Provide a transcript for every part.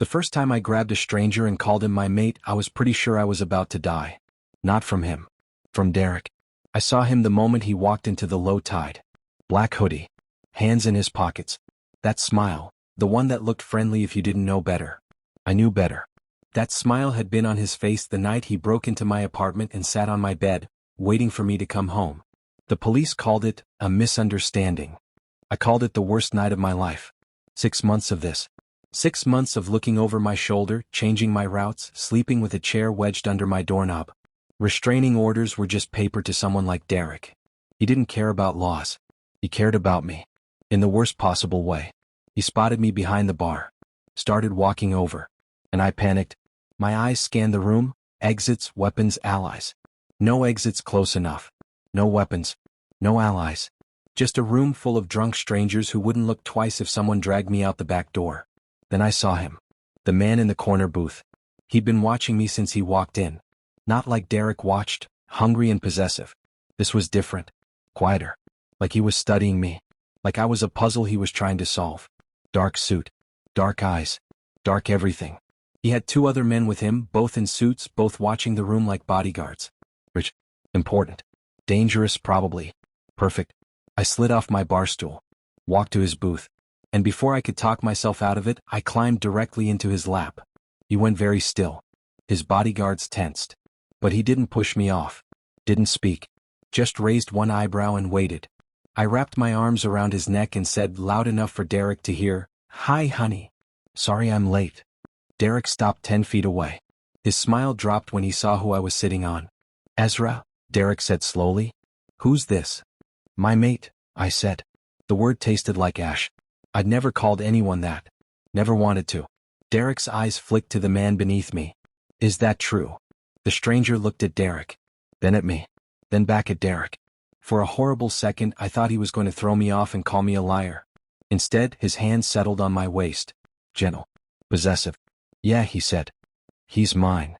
The first time I grabbed a stranger and called him my mate, I was pretty sure I was about to die. Not from him. From Derek. I saw him the moment he walked into the low tide. Black hoodie. Hands in his pockets. That smile, the one that looked friendly if you didn't know better. I knew better. That smile had been on his face the night he broke into my apartment and sat on my bed, waiting for me to come home. The police called it a misunderstanding. I called it the worst night of my life. 6 months of this. 6 months of looking over my shoulder, changing my routes, sleeping with a chair wedged under my doorknob. Restraining orders were just paper to someone like Derek. He didn't care about laws. He cared about me. In the worst possible way. He spotted me behind the bar. Started walking over. And I panicked. My eyes scanned the room. Exits, weapons, allies. No exits close enough. No weapons. No allies. Just a room full of drunk strangers who wouldn't look twice if someone dragged me out the back door. Then I saw him. The man in the corner booth. He'd been watching me since he walked in. Not like Derek watched, hungry and possessive. This was different. Quieter. Like he was studying me. Like I was a puzzle he was trying to solve. Dark suit. Dark eyes. Dark everything. He had 2 other men with him, both in suits, both watching the room like bodyguards. Rich. Important. Dangerous, probably. Perfect. I slid off my bar stool. Walked to his booth. And before I could talk myself out of it, I climbed directly into his lap. He went very still. His bodyguards tensed. But he didn't push me off. Didn't speak. Just raised one eyebrow and waited. I wrapped my arms around his neck and said loud enough for Derek to hear, "Hi, honey. Sorry I'm late." Derek stopped 10 feet away. His smile dropped when he saw who I was sitting on. "Ezra," Derek said slowly. "Who's this?" "My mate," I said. The word tasted like ash. I'd never called anyone that. Never wanted to. Derek's eyes flicked to the man beneath me. "Is that true?" The stranger looked at Derek. Then at me. Then back at Derek. For a horrible second, I thought he was going to throw me off and call me a liar. Instead, his hand settled on my waist. Gentle. Possessive. "Yeah," he said. "He's mine."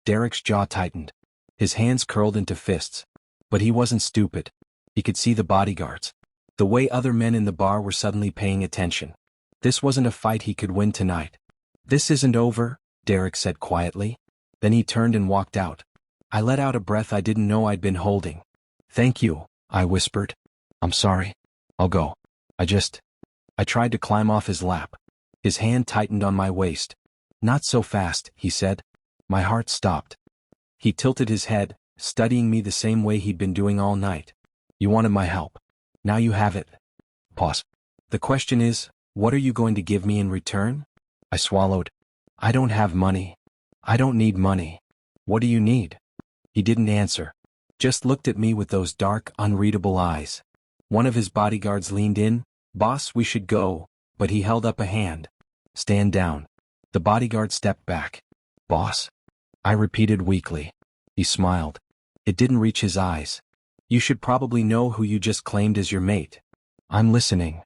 Derek's jaw tightened. His hands curled into fists. But he wasn't stupid. He could see the bodyguards. The way other men in the bar were suddenly paying attention. This wasn't a fight he could win tonight. "This isn't over," Derek said quietly. Then he turned and walked out. I let out a breath I didn't know I'd been holding. "Thank you," I whispered. "I'm sorry. I'll go. I tried to climb off his lap. His hand tightened on my waist. "Not so fast," he said. My heart stopped. He tilted his head, studying me the same way he'd been doing all night. "You wanted my help. Now you have it." Pause. "The question is, what are you going to give me in return?" I swallowed. "I don't have money. I don't need money. What do you need?" He didn't answer. Just looked at me with those dark, unreadable eyes. One of his bodyguards leaned in. "Boss, we should go," but he held up a hand. "Stand down." The bodyguard stepped back. "Boss?" I repeated weakly. He smiled. It didn't reach his eyes. "You should probably know who you just claimed as your mate." "I'm listening."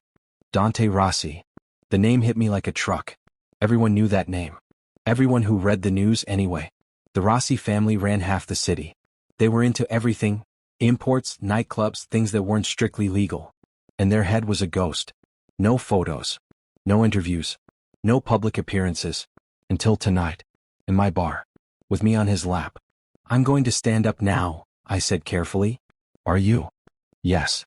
Dante Rossi. The name hit me like a truck. Everyone knew that name. Everyone who read the news anyway. The Rossi family ran half the city. They were into everything, imports, nightclubs, things that weren't strictly legal. And their head was a ghost. No photos. No interviews. No public appearances. Until tonight. In my bar. With me on his lap. "I'm going to stand up now," I said carefully. "Are you?" "Yes."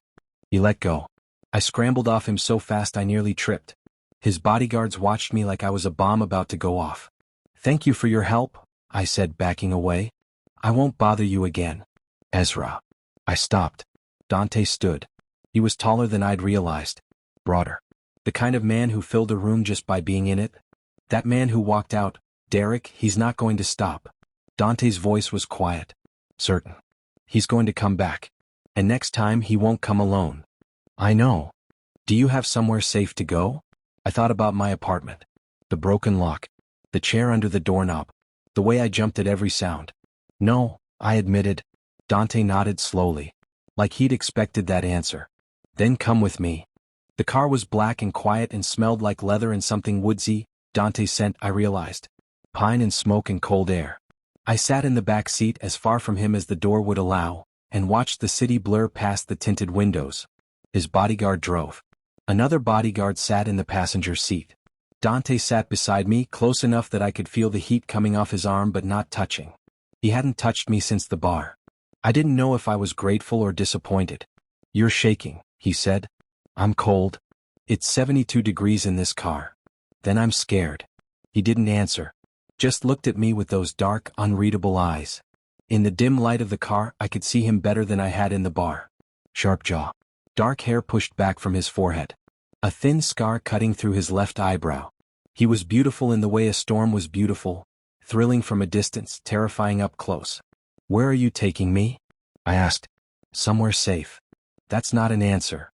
He let go. I scrambled off him so fast I nearly tripped. His bodyguards watched me like I was a bomb about to go off. "Thank you for your help," I said, backing away. "I won't bother you again." "Ezra." I stopped. Dante stood. He was taller than I'd realized. Broader. The kind of man who filled a room just by being in it. That man who walked out. "Derek, he's not going to stop." Dante's voice was quiet. "Certain. He's going to come back. And next time he won't come alone." "I know. Do you have somewhere safe to go?" I thought about my apartment. The broken lock. The chair under the doorknob. The way I jumped at every sound. "No," I admitted. Dante nodded slowly. Like he'd expected that answer. "Then come with me." The car was black and quiet and smelled like leather and something woodsy. Dante's scent, I realized. Pine and smoke and cold air. I sat in the back seat as far from him as the door would allow, and watched the city blur past the tinted windows. His bodyguard drove. Another bodyguard sat in the passenger seat. Dante sat beside me, close enough that I could feel the heat coming off his arm but not touching. He hadn't touched me since the bar. I didn't know if I was grateful or disappointed. "You're shaking," he said. "I'm cold. It's 72 degrees in this car." "Then I'm scared." He didn't answer. Just looked at me with those dark, unreadable eyes. In the dim light of the car, I could see him better than I had in the bar. Sharp jaw. Dark hair pushed back from his forehead. A thin scar cutting through his left eyebrow. He was beautiful in the way a storm was beautiful, thrilling from a distance, terrifying up close. "Where are you taking me?" I asked. "Somewhere safe." "That's not an answer.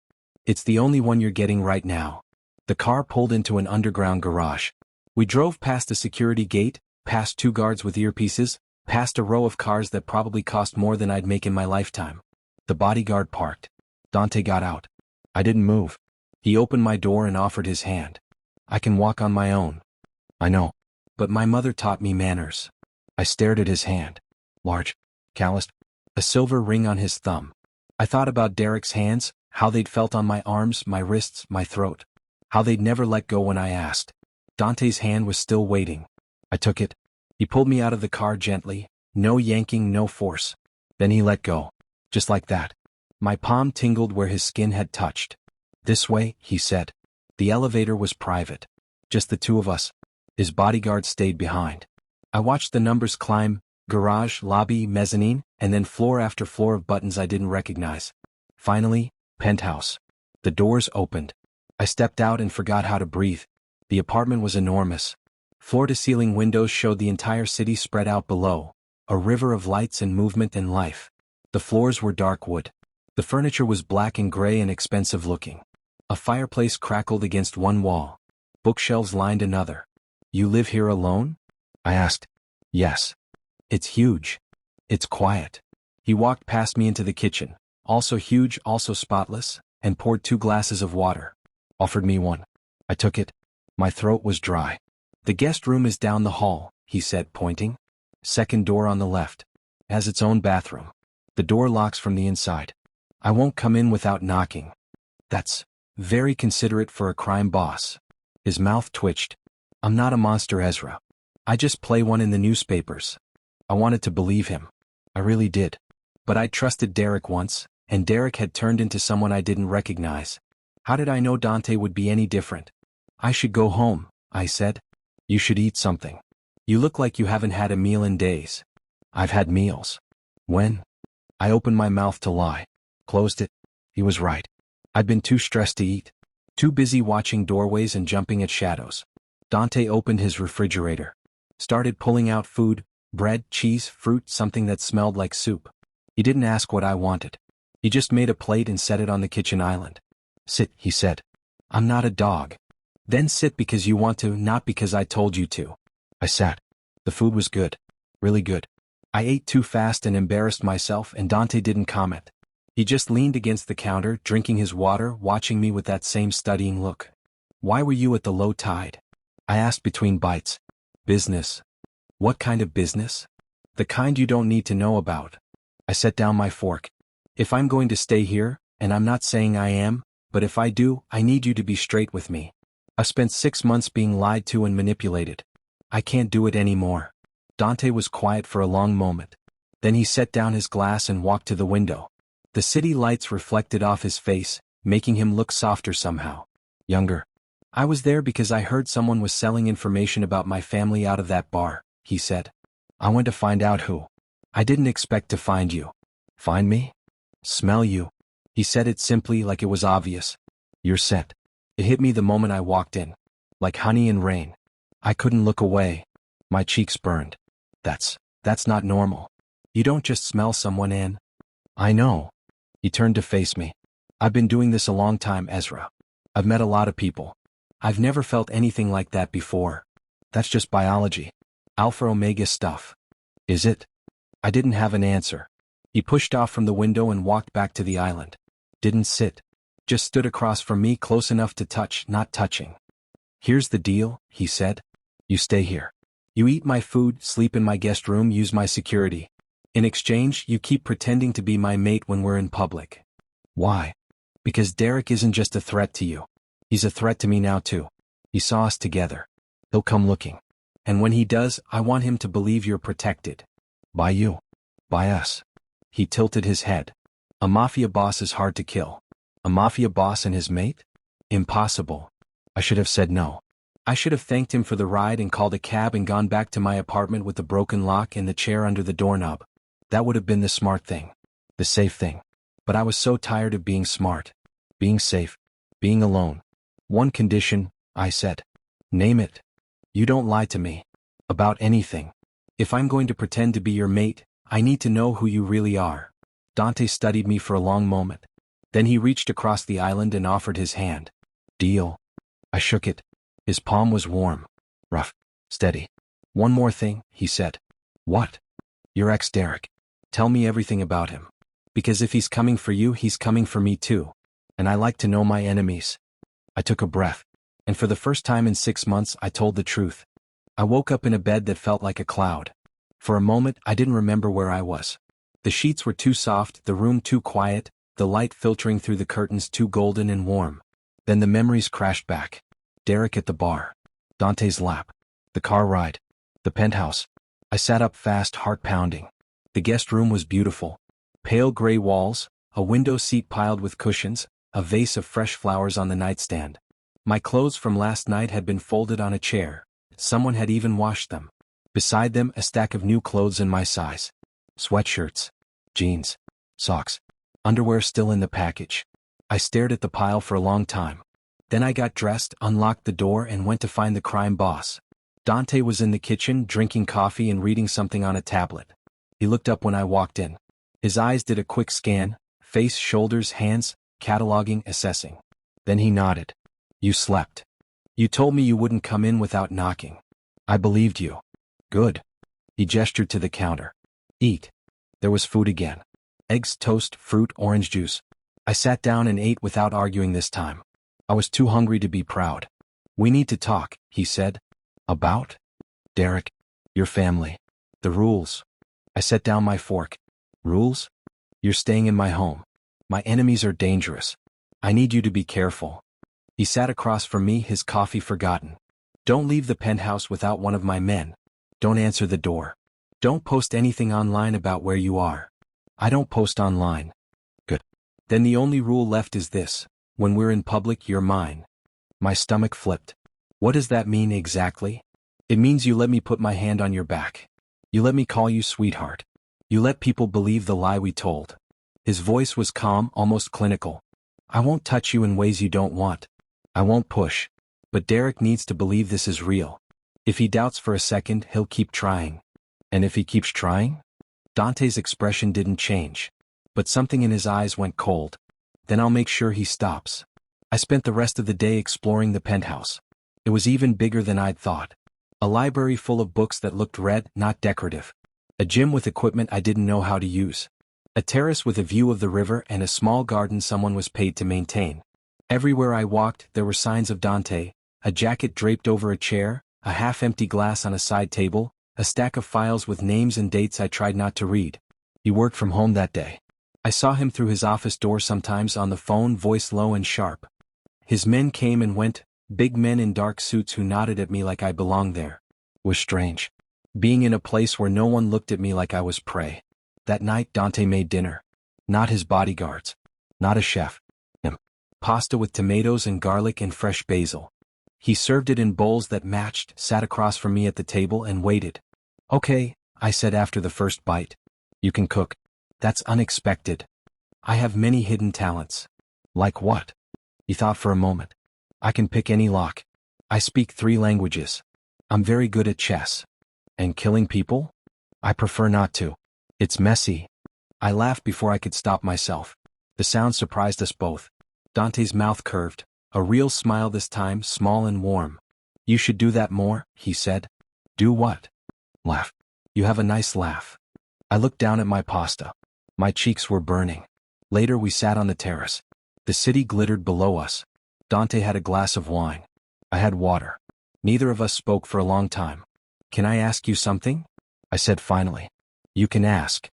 It's the only one you're getting right now." The car pulled into an underground garage. We drove past a security gate, past 2 guards with earpieces, past a row of cars that probably cost more than I'd make in my lifetime. The bodyguard parked. Dante got out. I didn't move. He opened my door and offered his hand. "I can walk on my own." "I know. But my mother taught me manners." I stared at his hand. Large. Calloused. A silver ring on his thumb. I thought about Derek's hands, how they'd felt on my arms, my wrists, my throat. How they'd never let go when I asked. Dante's hand was still waiting. I took it. He pulled me out of the car gently, no yanking, no force. Then he let go. Just like that. My palm tingled where his skin had touched. "This way," he said. The elevator was private. Just the 2 of us. His bodyguard stayed behind. I watched the numbers climb, garage, lobby, mezzanine, and then floor after floor of buttons I didn't recognize. Finally, penthouse. The doors opened. I stepped out and forgot how to breathe. The apartment was enormous. Floor-to-ceiling windows showed the entire city spread out below, a river of lights and movement and life. The floors were dark wood. The furniture was black and gray and expensive looking. A fireplace crackled against one wall. Bookshelves lined another. "You live here alone?" I asked. "Yes." "It's huge. It's quiet." He walked past me into the kitchen, also huge, also spotless, and poured 2 glasses of water. Offered me one. I took it. My throat was dry. "The guest room is down the hall," he said, pointing. "Second door on the left. Has its own bathroom. The door locks from the inside. I won't come in without knocking." "That's very considerate for a crime boss." His mouth twitched. "I'm not a monster, Ezra. I just play one in the newspapers." I wanted to believe him. I really did. But I trusted Derek once, and Derek had turned into someone I didn't recognize. How did I know Dante would be any different? "I should go home," I said. "You should eat something. You look like you haven't had a meal in days." "I've had meals." "When?" I opened my mouth to lie. Closed it. He was right. I'd been too stressed to eat. Too busy watching doorways and jumping at shadows. Dante opened his refrigerator. Started pulling out food, bread, cheese, fruit, something that smelled like soup. He didn't ask what I wanted. He just made a plate and set it on the kitchen island. "Sit," he said. "I'm not a dog." "Then sit because you want to, not because I told you to." I sat. The food was good. Really good. I ate too fast and embarrassed myself, and Dante didn't comment. He just leaned against the counter, drinking his water, watching me with that same studying look. "Why were you at the low tide?" I asked between bites. "Business." "What kind of business?" "The kind you don't need to know about." I set down my fork. "If I'm going to stay here, and I'm not saying I am, but if I do, I need you to be straight with me. I've spent 6 months being lied to and manipulated. I can't do it anymore." Dante was quiet for a long moment. Then he set down his glass and walked to the window. The city lights reflected off his face, making him look softer somehow. Younger. "I was there because I heard someone was selling information about my family out of that bar," he said. "I went to find out who. I didn't expect to find you." "Find me?" "Smell you." He said it simply, like it was obvious. "Your scent." It hit me the moment I walked in. Like honey and rain. I couldn't look away. My cheeks burned. That's not normal. You don't just smell someone in." "I know." He turned to face me. "I've been doing this a long time, Ezra. I've met a lot of people. I've never felt anything like that before. That's just biology. Alpha-omega stuff." "Is it?" I didn't have an answer. He pushed off from the window and walked back to the island. Didn't sit. Just stood across from me, close enough to touch, not touching. "Here's the deal," he said. "You stay here. You eat my food, sleep in my guest room, use my security. In exchange, you keep pretending to be my mate when we're in public." "Why?" "Because Derek isn't just a threat to you. He's a threat to me now too. He saw us together. He'll come looking. And when he does, I want him to believe you're protected. By you. By us. He tilted his head. A mafia boss is hard to kill. A mafia boss and his mate? Impossible. I should have said no. I should have thanked him for the ride and called a cab and gone back to my apartment with the broken lock and the chair under the doorknob. That would have been the smart thing. The safe thing. But I was so tired of being smart. Being safe. Being alone. One condition, I said. Name it. You don't lie to me. About anything. If I'm going to pretend to be your mate, I need to know who you really are. Dante studied me for a long moment. Then he reached across the island and offered his hand. Deal. I shook it. His palm was warm. Rough. Steady. One more thing, he said. What? Your ex Derek. Tell me everything about him. Because if he's coming for you, he's coming for me too. And I like to know my enemies. I took a breath. And for the first time in 6 months, I told the truth. I woke up in a bed that felt like a cloud. For a moment, I didn't remember where I was. The sheets were too soft, the room too quiet, the light filtering through the curtains too golden and warm. Then the memories crashed back. Derek at the bar. Dante's lap. The car ride. The penthouse. I sat up fast, heart pounding. The guest room was beautiful. Pale gray walls, a window seat piled with cushions, a vase of fresh flowers on the nightstand. My clothes from last night had been folded on a chair. Someone had even washed them. Beside them, a stack of new clothes in my size. Sweatshirts. Jeans. Socks. Underwear still in the package. I stared at the pile for a long time. Then I got dressed, unlocked the door, and went to find the crime boss. Dante was in the kitchen, drinking coffee and reading something on a tablet. He looked up when I walked in. His eyes did a quick scan, face, shoulders, hands, cataloging, assessing. Then he nodded. You slept. You told me you wouldn't come in without knocking. I believed you. Good. He gestured to the counter. Eat. There was food again. Eggs, toast, fruit, orange juice. I sat down and ate without arguing this time. I was too hungry to be proud. We need to talk, he said. About? Derek. Your family. The rules. I set down my fork. Rules? You're staying in my home. My enemies are dangerous. I need you to be careful. He sat across from me, his coffee forgotten. Don't leave the penthouse without one of my men. Don't answer the door. Don't post anything online about where you are. I don't post online. Good. Then the only rule left is this. When we're in public, you're mine. My stomach flipped. What does that mean exactly? It means you let me put my hand on your back. You let me call you sweetheart. You let people believe the lie we told. His voice was calm, almost clinical. I won't touch you in ways you don't want. I won't push. But Derek needs to believe this is real. If he doubts for a second, he'll keep trying. And if he keeps trying? Dante's expression didn't change. But something in his eyes went cold. Then I'll make sure he stops. I spent the rest of the day exploring the penthouse. It was even bigger than I'd thought. A library full of books that looked read, not decorative. A gym with equipment I didn't know how to use. A terrace with a view of the river and a small garden someone was paid to maintain. Everywhere I walked, there were signs of Dante, a jacket draped over a chair, a half-empty glass on a side table, a stack of files with names and dates I tried not to read. He worked from home that day. I saw him through his office door sometimes on the phone, voice low and sharp. His men came and went, big men in dark suits who nodded at me like I belonged there. It was strange. Being in a place where no one looked at me like I was prey. That night Dante made dinner. Not his bodyguards. Not a chef. Him. Pasta with tomatoes and garlic and fresh basil. He served it in bowls that matched, sat across from me at the table and waited. Okay, I said after the first bite. You can cook. That's unexpected. I have many hidden talents. Like what? He thought for a moment. I can pick any lock. I speak 3 languages. I'm very good at chess. And killing people? I prefer not to. It's messy. I laughed before I could stop myself. The sound surprised us both. Dante's mouth curved, a real smile this time, small and warm. You should do that more, he said. Do what? Laugh. You have a nice laugh. I looked down at my pasta. My cheeks were burning. Later we sat on the terrace. The city glittered below us. Dante had a glass of wine. I had water. Neither of us spoke for a long time. Can I ask you something? I said finally. You can ask.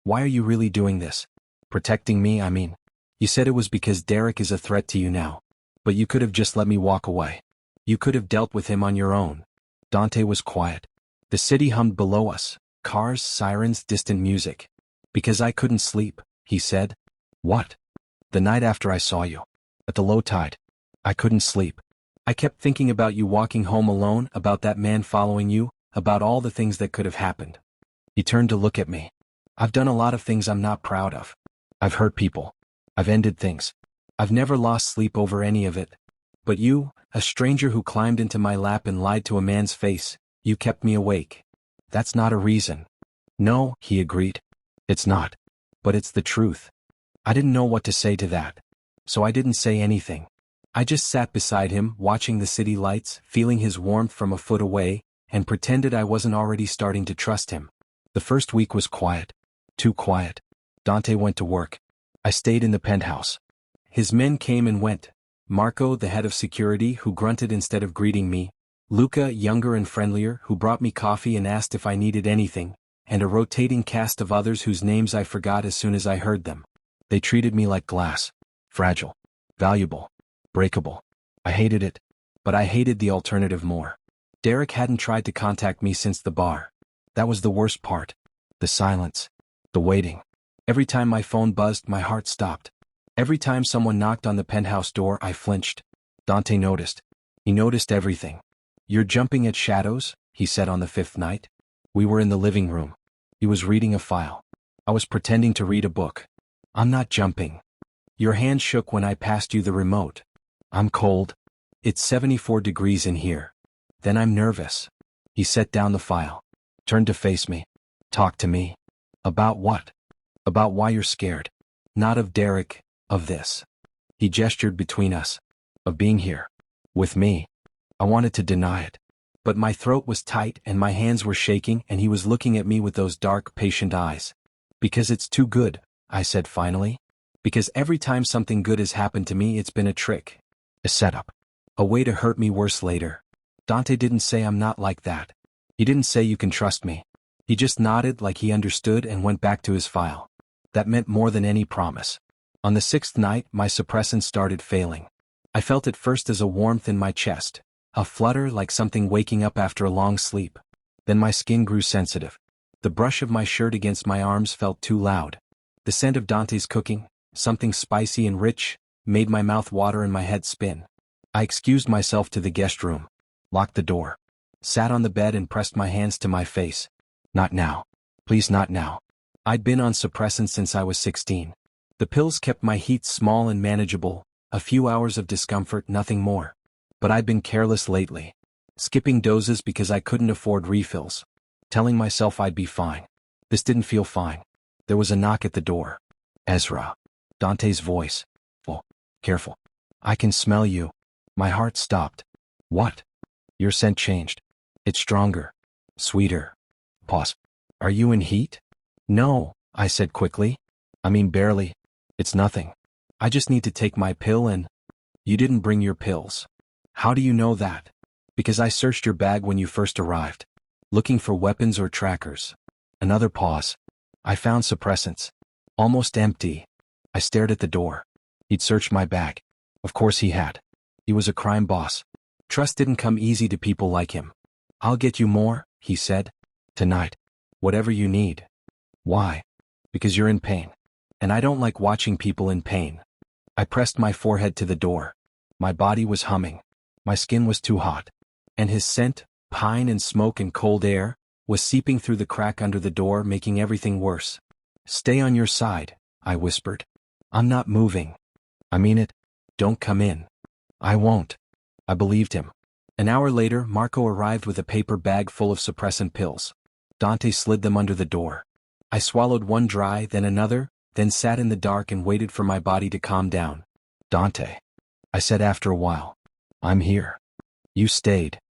Why are you really doing this? Protecting me, I mean. You said it was because Derek is a threat to you now. But you could have just let me walk away. You could have dealt with him on your own. Dante was quiet. The city hummed below us, cars, sirens, distant music. Because I couldn't sleep, he said. What? The night after I saw you. At the low tide. I couldn't sleep. I kept thinking about you walking home alone, about that man following you, about all the things that could have happened. He turned to look at me. I've done a lot of things I'm not proud of. I've hurt people. I've ended things. I've never lost sleep over any of it. But you, a stranger who climbed into my lap and lied to a man's face, you kept me awake. That's not a reason. No, he agreed. It's not. But it's the truth. I didn't know what to say to that. So I didn't say anything. I just sat beside him, watching the city lights, feeling his warmth from a foot away, and pretended I wasn't already starting to trust him. The first week was quiet. Too quiet. Dante went to work. I stayed in the penthouse. His men came and went. Marco, the head of security, who grunted instead of greeting me. Luca, younger and friendlier, who brought me coffee and asked if I needed anything, and a rotating cast of others whose names I forgot as soon as I heard them. They treated me like glass. Fragile. Valuable. Breakable. I hated it. But I hated the alternative more. Derek hadn't tried to contact me since the bar. That was the worst part. The silence. The waiting. Every time my phone buzzed, my heart stopped. Every time someone knocked on the penthouse door, I flinched. Dante noticed. He noticed everything. You're jumping at shadows, he said on the fifth night. We were in the living room. He was reading a file. I was pretending to read a book. I'm not jumping. Your hand shook when I passed you the remote. I'm cold. It's 74 degrees in here. Then I'm nervous. He set down the file. Turned to face me. Talk to me. About what? About why you're scared. Not of Derek, of this. He gestured between us. Of being here. With me. I wanted to deny it. But my throat was tight and my hands were shaking and he was looking at me with those dark, patient eyes. Because it's too good, I said finally. Because every time something good has happened to me, it's been a trick. A setup. A way to hurt me worse later. Dante didn't say I'm not like that. He didn't say you can trust me. He just nodded like he understood and went back to his file. That meant more than any promise. On the sixth night, my suppressant started failing. I felt it first as a warmth in my chest. A flutter like something waking up after a long sleep. Then my skin grew sensitive. The brush of my shirt against my arms felt too loud. The scent of Dante's cooking, something spicy and rich, made my mouth water and my head spin. I excused myself to the guest room. Locked the door. Sat on the bed and pressed my hands to my face. Not now. Please not now. I'd been on suppressants since I was 16. The pills kept my heat small and manageable, a few hours of discomfort, nothing more. But I'd been careless lately. Skipping doses because I couldn't afford refills. Telling myself I'd be fine. This didn't feel fine. There was a knock at the door. Ezra. Dante's voice. Oh, careful. I can smell you. My heart stopped. What? Your scent changed. It's stronger. Sweeter. Pause. Are you in heat? No, I said quickly. I mean barely. It's nothing. I just need to take my pill and... You didn't bring your pills. How do you know that? Because I searched your bag when you first arrived. Looking for weapons or trackers. Another pause. I found suppressants. Almost empty. I stared at the door. He'd searched my bag. Of course he had. He was a crime boss. Trust didn't come easy to people like him. I'll get you more, he said. Tonight. Whatever you need. Why? Because you're in pain. And I don't like watching people in pain. I pressed my forehead to the door. My body was humming. My skin was too hot. And his scent, pine and smoke and cold air, was seeping through the crack under the door, making everything worse. Stay on your side, I whispered. I'm not moving. I mean it. Don't come in. I won't. I believed him. An hour later, Marco arrived with a paper bag full of suppressant pills. Dante slid them under the door. I swallowed one dry, then another, then sat in the dark and waited for my body to calm down. Dante. I said after a while. I'm here. You stayed.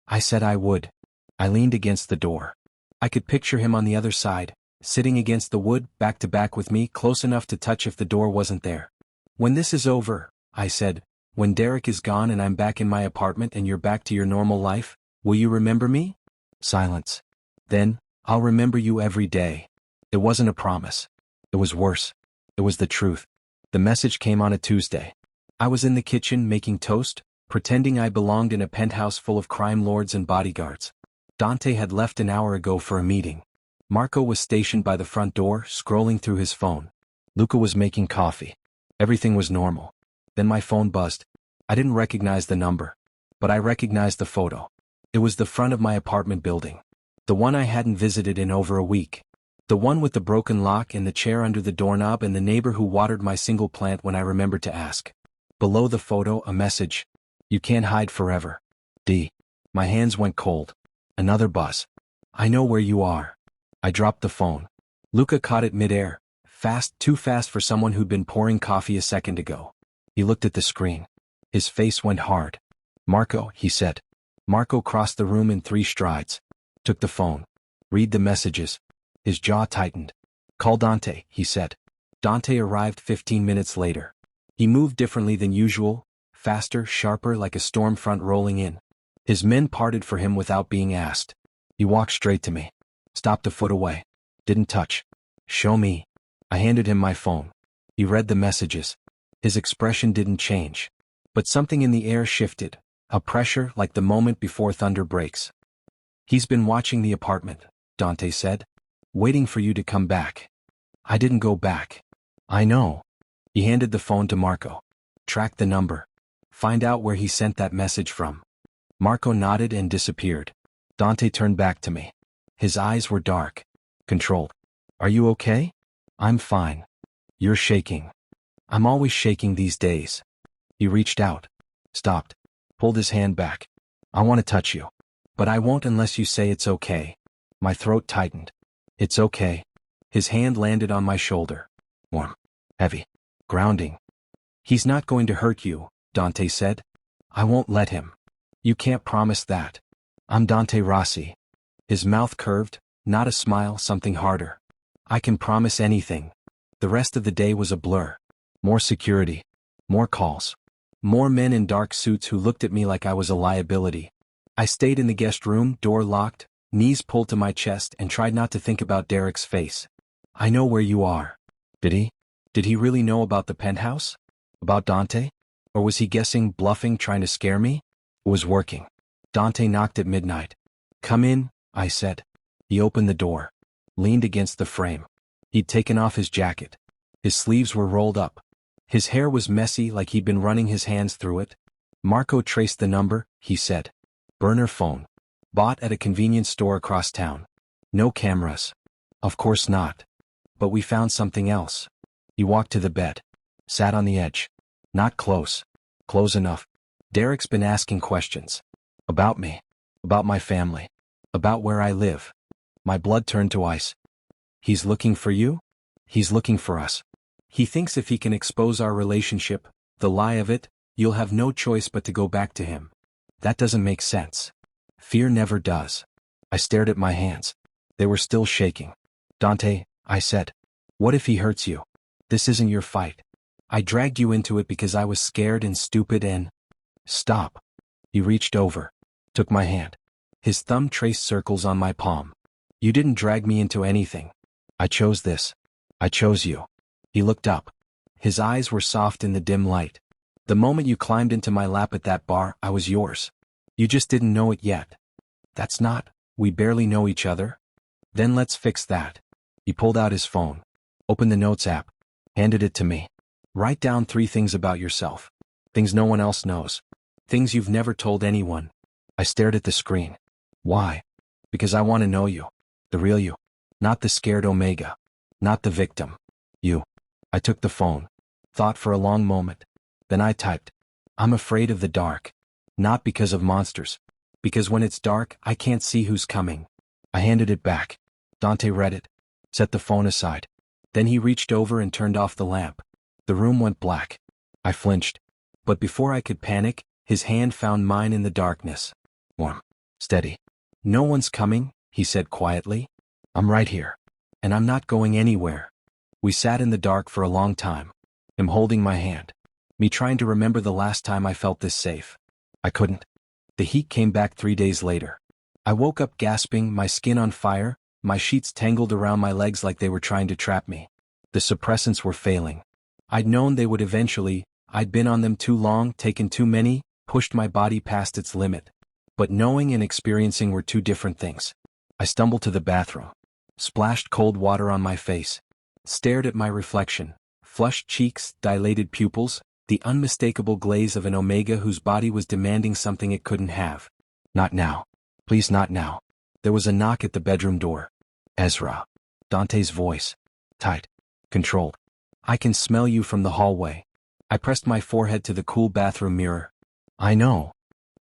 I said I would. I leaned against the door. I could picture him on the other side, sitting against the wood, back to back with me, close enough to touch if the door wasn't there. When this is over, I said, when Derek is gone and I'm back in my apartment and you're back to your normal life, will you remember me? Silence. Then, I'll remember you every day. It wasn't a promise. It was worse. It was the truth. The message came on a Tuesday. I was in the kitchen making toast, pretending I belonged in a penthouse full of crime lords and bodyguards. Dante had left an hour ago for a meeting. Marco was stationed by the front door, scrolling through his phone. Luca was making coffee. Everything was normal. Then my phone buzzed. I didn't recognize the number, but I recognized the photo. It was the front of my apartment building. The one I hadn't visited in over a week. The one with the broken lock and the chair under the doorknob and the neighbor who watered my single plant when I remembered to ask. Below the photo, a message. You can't hide forever. D. My hands went cold. Another buzz. I know where you are. I dropped the phone. Luca caught it midair. Fast, too fast for someone who'd been pouring coffee a second ago. He looked at the screen. His face went hard. Marco, he said. Marco crossed the room in 3 strides. Took the phone. Read the messages. His jaw tightened. Call Dante, he said. Dante arrived 15 minutes later. He moved differently than usual, faster, sharper, like a storm front rolling in. His men parted for him without being asked. He walked straight to me. Stopped a foot away. Didn't touch. Show me. I handed him my phone. He read the messages. His expression didn't change. But something in the air shifted. A pressure like the moment before thunder breaks. He's been watching the apartment, Dante said. Waiting for you to come back. I didn't go back. I know. He handed the phone to Marco. Track the number. Find out where he sent that message from. Marco nodded and disappeared. Dante turned back to me. His eyes were dark. Controlled. Are you okay? I'm fine. You're shaking. I'm always shaking these days. He reached out. Stopped. Pulled his hand back. I want to touch you. But I won't unless you say it's okay. My throat tightened. It's okay. His hand landed on my shoulder. Warm. Heavy. Grounding. He's not going to hurt you, Dante said. I won't let him. You can't promise that. I'm Dante Rossi. His mouth curved, not a smile, something harder. I can promise anything. The rest of the day was a blur. More security. More calls. More men in dark suits who looked at me like I was a liability. I stayed in the guest room, door locked, knees pulled to my chest, and tried not to think about Derek's face. I know where you are. Did he? Did he really know about the penthouse? About Dante? Or was he guessing, bluffing, trying to scare me? It was working. Dante knocked at midnight. Come in, I said. He opened the door. Leaned against the frame. He'd taken off his jacket. His sleeves were rolled up. His hair was messy like he'd been running his hands through it. Marco traced the number, he said. Burner phone. Bought at a convenience store across town. No cameras. Of course not. But we found something else. He walked to the bed. Sat on the edge. Not close. Close enough. Derek's been asking questions. About me. About my family. About where I live. My blood turned to ice. He's looking for you? He's looking for us. He thinks if he can expose our relationship, the lie of it, you'll have no choice but to go back to him. That doesn't make sense. Fear never does. I stared at my hands. They were still shaking. Dante, I said. What if he hurts you? This isn't your fight. I dragged you into it because I was scared and stupid and... Stop. He reached over. Took my hand. His thumb traced circles on my palm. You didn't drag me into anything. I chose this. I chose you. He looked up. His eyes were soft in the dim light. The moment you climbed into my lap at that bar, I was yours. You just didn't know it yet. That's not, we barely know each other. Then let's fix that. He pulled out his phone. Opened the notes app. Handed it to me. Write down 3 things about yourself. Things no one else knows. Things you've never told anyone. I stared at the screen. Why? Because I want to know you. The real you. Not the scared omega. Not the victim. You. I took the phone. Thought for a long moment. Then I typed. I'm afraid of the dark. Not because of monsters. Because when it's dark, I can't see who's coming. I handed it back. Dante read it. Set the phone aside. Then he reached over and turned off the lamp. The room went black. I flinched. But before I could panic, his hand found mine in the darkness. Warm. Steady. No one's coming, he said quietly. I'm right here. And I'm not going anywhere. We sat in the dark for a long time. Him holding my hand. Me trying to remember the last time I felt this safe. I couldn't. The heat came back 3 days later. I woke up gasping, my skin on fire, my sheets tangled around my legs like they were trying to trap me. The suppressants were failing. I'd known they would eventually. I'd been on them too long, taken too many, pushed my body past its limit. But knowing and experiencing were two different things. I stumbled to the bathroom, splashed cold water on my face, stared at my reflection, flushed cheeks, dilated pupils, the unmistakable glaze of an omega whose body was demanding something it couldn't have. Not now. Please, not now. There was a knock at the bedroom door. Ezra. Dante's voice. Tight. Controlled. I can smell you from the hallway. I pressed my forehead to the cool bathroom mirror. I know.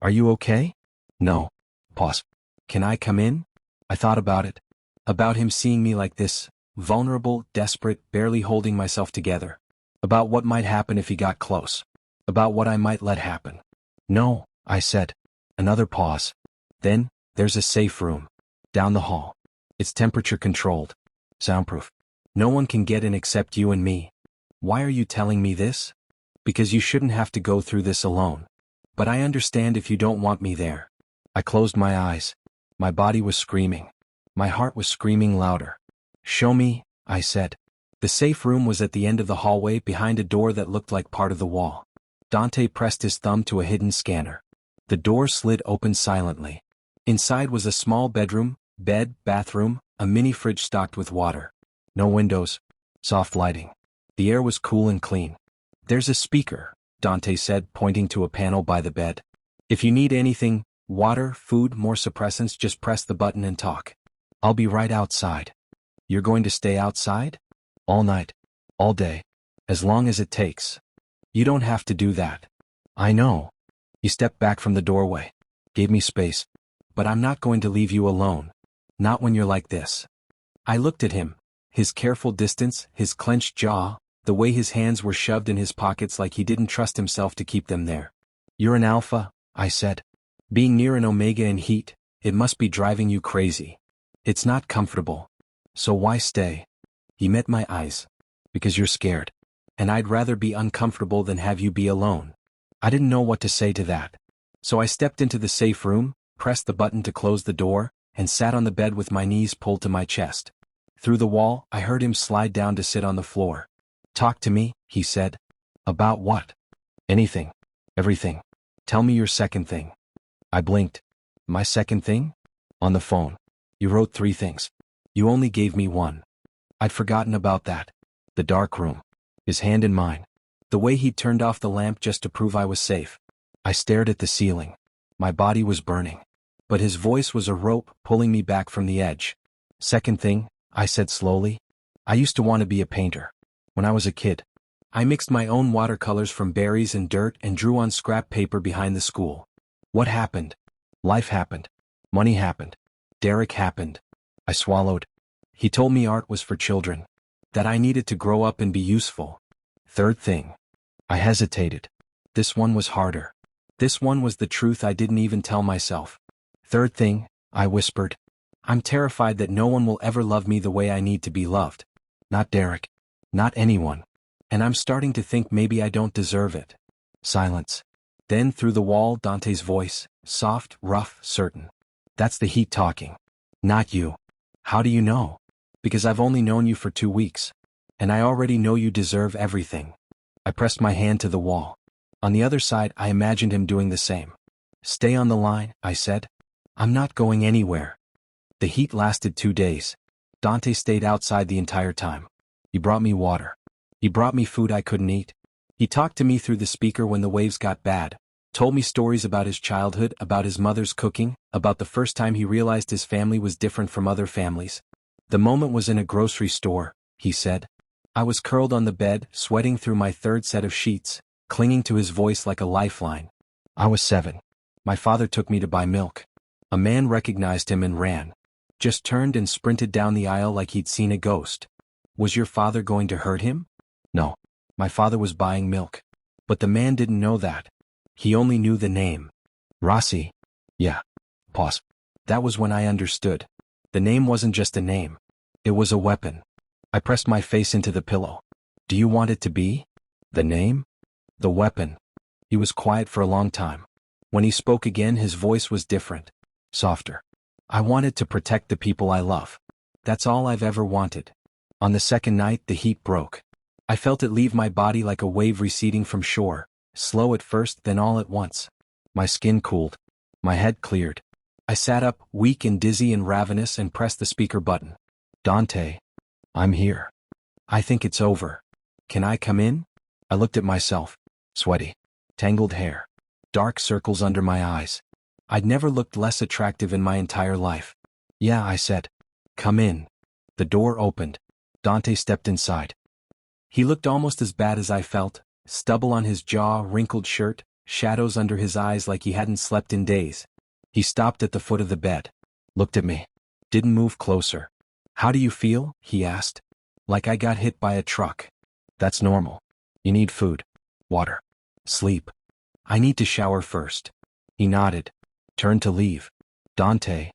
Are you okay? No. Pause. Can I come in? I thought about it. About him seeing me like this, vulnerable, desperate, barely holding myself together. About what might happen if he got close. About what I might let happen. No, I said. Another pause. Then, there's a safe room. Down the hall. It's temperature controlled. Soundproof. No one can get in except you and me. Why are you telling me this? Because you shouldn't have to go through this alone. But I understand if you don't want me there. I closed my eyes. My body was screaming. My heart was screaming louder. Show me, I said. The safe room was at the end of the hallway behind a door that looked like part of the wall. Dante pressed his thumb to a hidden scanner. The door slid open silently. Inside was a small bedroom, bed, bathroom, a mini fridge stocked with water. No windows. Soft lighting. The air was cool and clean. There's a speaker, Dante said, pointing to a panel by the bed. If you need anything, water, food, more suppressants, just press the button and talk. I'll be right outside. You're going to stay outside? All night. All day. As long as it takes. You don't have to do that. I know. He stepped back from the doorway. Gave me space. But I'm not going to leave you alone. Not when you're like this. I looked at him. His careful distance, his clenched jaw, the way his hands were shoved in his pockets like he didn't trust himself to keep them there. You're an alpha, I said. Being near an omega in heat, it must be driving you crazy. It's not comfortable. So why stay? He met my eyes. Because you're scared. And I'd rather be uncomfortable than have you be alone. I didn't know what to say to that. So I stepped into the safe room, pressed the button to close the door, and sat on the bed with my knees pulled to my chest. Through the wall, I heard him slide down to sit on the floor. Talk to me, he said. About what? Anything. Everything. Tell me your second thing. I blinked. My second thing? On the phone. You wrote 3 things. You only gave me 1. I'd forgotten about that. The dark room. His hand in mine. The way he'd turned off the lamp just to prove I was safe. I stared at the ceiling. My body was burning. But his voice was a rope pulling me back from the edge. Second thing, I said slowly. I used to want to be a painter. When I was a kid. I mixed my own watercolors from berries and dirt and drew on scrap paper behind the school. What happened? Life happened. Money happened. Derek happened. I swallowed. He told me art was for children. That I needed to grow up and be useful. Third thing. I hesitated. This one was harder. This one was the truth I didn't even tell myself. Third thing, I whispered. I'm terrified that no one will ever love me the way I need to be loved. Not Derek. Not anyone. And I'm starting to think maybe I don't deserve it. Silence. Then through the wall, Dante's voice, soft, rough, certain. That's the heat talking. Not you. How do you know? Because I've only known you for 2 weeks. And I already know you deserve everything. I pressed my hand to the wall. On the other side, I imagined him doing the same. Stay on the line, I said. I'm not going anywhere. The heat lasted 2 days. Dante stayed outside the entire time. He brought me water. He brought me food I couldn't eat. He talked to me through the speaker when the waves got bad, told me stories about his childhood, about his mother's cooking, about the first time he realized his family was different from other families. The moment was in a grocery store, he said. I was curled on the bed, sweating through my 3rd set of sheets, clinging to his voice like a lifeline. I was 7. My father took me to buy milk. A man recognized him and ran. Just turned and sprinted down the aisle like he'd seen a ghost. Was your father going to hurt him? No. My father was buying milk. But the man didn't know that. He only knew the name. Rossi. Yeah. Pause. That was when I understood. The name wasn't just a name. It was a weapon. I pressed my face into the pillow. Do you want it to be? The name? The weapon. He was quiet for a long time. When he spoke again, his voice was different. Softer. I wanted to protect the people I love. That's all I've ever wanted. On the second night, the heat broke. I felt it leave my body like a wave receding from shore, slow at first, then all at once. My skin cooled. My head cleared. I sat up, weak and dizzy and ravenous, and pressed the speaker button. Dante. I'm here. I think it's over. Can I come in? I looked at myself. Sweaty. Tangled hair. Dark circles under my eyes. I'd never looked less attractive in my entire life. Yeah, I said. Come in. The door opened. Dante stepped inside. He looked almost as bad as I felt, stubble on his jaw, wrinkled shirt, shadows under his eyes like he hadn't slept in days. He stopped at the foot of the bed. Looked at me. Didn't move closer. How do you feel? He asked. Like I got hit by a truck. That's normal. You need food. Water. Sleep. I need to shower first. He nodded. Turned to leave. Dante.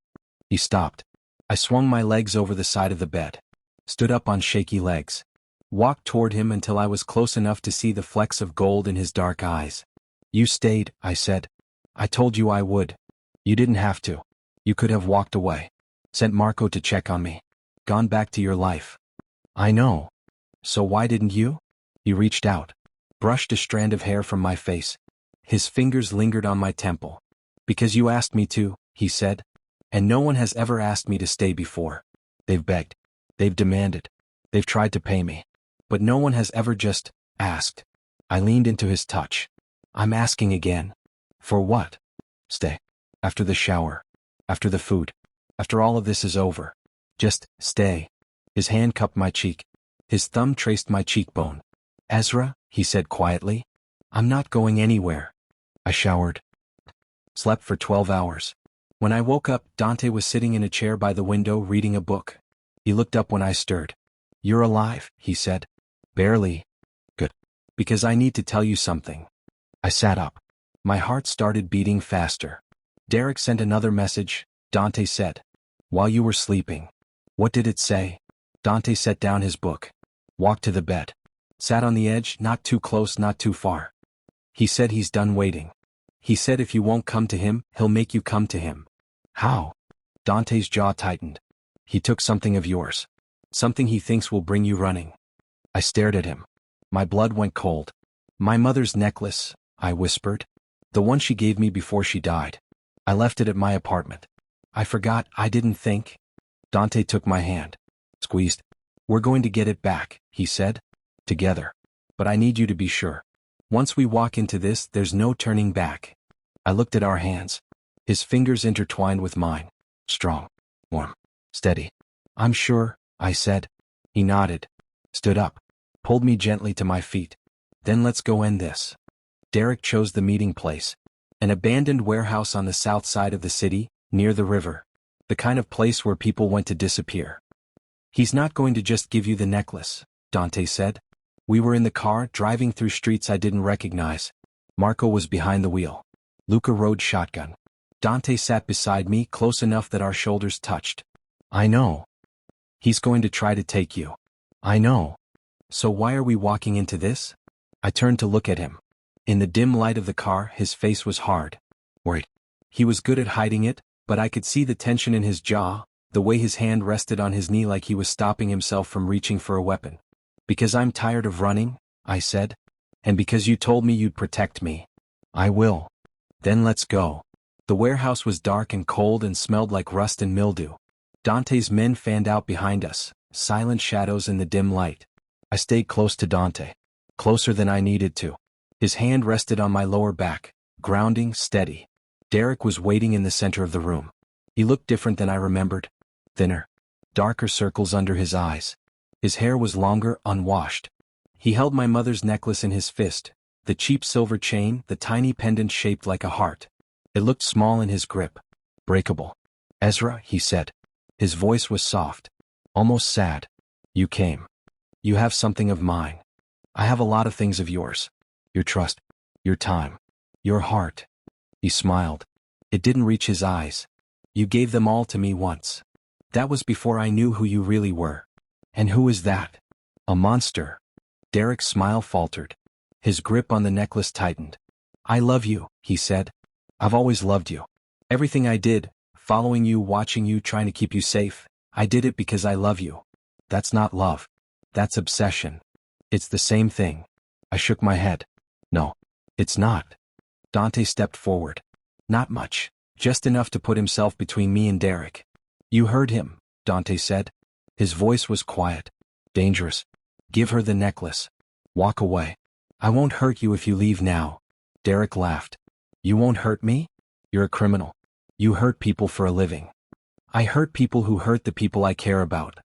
He stopped. I swung my legs over the side of the bed. Stood up on shaky legs. Walked toward him until I was close enough to see the flecks of gold in his dark eyes. You stayed, I said. I told you I would. You didn't have to. You could have walked away. Sent Marco to check on me. Gone back to your life. I know. So why didn't you? He reached out. Brushed a strand of hair from my face. His fingers lingered on my temple. Because you asked me to, he said. And no one has ever asked me to stay before. They've begged. They've demanded. They've tried to pay me. But no one has ever just asked. I leaned into his touch. I'm asking again. For what? Stay. After the shower. After the food. After all of this is over. Just stay. His hand cupped my cheek. His thumb traced my cheekbone. Ezra, he said quietly. I'm not going anywhere. I showered. Slept for 12 hours. When I woke up, Dante was sitting in a chair by the window reading a book. He looked up when I stirred. You're alive, he said. Barely. Good. Because I need to tell you something. I sat up. My heart started beating faster. Derek sent another message, Dante said. While you were sleeping. What did it say? Dante set down his book. Walked to the bed. Sat on the edge, not too close, not too far. He said he's done waiting. He said if you won't come to him, he'll make you come to him. How? Dante's jaw tightened. He took something of yours. Something he thinks will bring you running. I stared at him. My blood went cold. My mother's necklace, I whispered. The one she gave me before she died. I left it at my apartment. I forgot, I didn't think. Dante took my hand. Squeezed. We're going to get it back, he said. Together. But I need you to be sure. Once we walk into this, there's no turning back. I looked at our hands. His fingers intertwined with mine. Strong. Warm. Steady. I'm sure, I said. He nodded. Stood up. Pulled me gently to my feet. Then let's go end this. Derek chose the meeting place. An abandoned warehouse on the south side of the city, near the river. The kind of place where people went to disappear. He's not going to just give you the necklace, Dante said. We were in the car, driving through streets I didn't recognize. Marco was behind the wheel. Luca rode shotgun. Dante sat beside me, close enough that our shoulders touched. I know. He's going to try to take you. I know. So why are we walking into this? I turned to look at him. In the dim light of the car, his face was hard. Worried. He was good at hiding it, but I could see the tension in his jaw, the way his hand rested on his knee like he was stopping himself from reaching for a weapon. Because I'm tired of running, I said. And because you told me you'd protect me. I will. Then let's go. The warehouse was dark and cold and smelled like rust and mildew. Dante's men fanned out behind us, silent shadows in the dim light. I stayed close to Dante. Closer than I needed to. His hand rested on my lower back, grounding, steady. Derek was waiting in the center of the room. He looked different than I remembered. Thinner. Darker circles under his eyes. His hair was longer, unwashed. He held my mother's necklace in his fist, the cheap silver chain, the tiny pendant shaped like a heart. It looked small in his grip. Breakable. Ezra, he said. His voice was soft. Almost sad. You came. You have something of mine. I have a lot of things of yours. Your trust. Your time. Your heart. He smiled. It didn't reach his eyes. You gave them all to me once. That was before I knew who you really were. And who is that? A monster. Derek's smile faltered. His grip on the necklace tightened. I love you, he said. I've always loved you. Everything I did, following you, watching you, trying to keep you safe, I did it because I love you. That's not love. That's obsession. It's the same thing. I shook my head. No, it's not. Dante stepped forward. Not much. Just enough to put himself between me and Derek. You heard him, Dante said. His voice was quiet. Dangerous. Give her the necklace. Walk away. I won't hurt you if you leave now. Derek laughed. You won't hurt me? You're a criminal. You hurt people for a living. I hurt people who hurt the people I care about.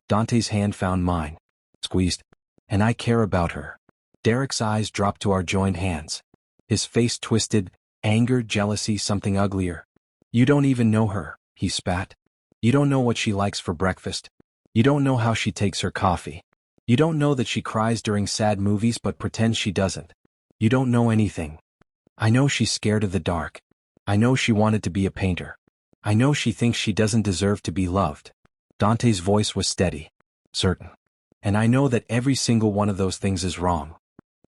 Dante's hand found mine. Squeezed. And I care about her. Derek's eyes dropped to our joined hands. His face twisted, anger, jealousy, something uglier. You don't even know her, he spat. You don't know what she likes for breakfast. You don't know how she takes her coffee. You don't know that she cries during sad movies but pretends she doesn't. You don't know anything. I know she's scared of the dark. I know she wanted to be a painter. I know she thinks she doesn't deserve to be loved. Dante's voice was steady. Certain. And I know that every single one of those things is wrong.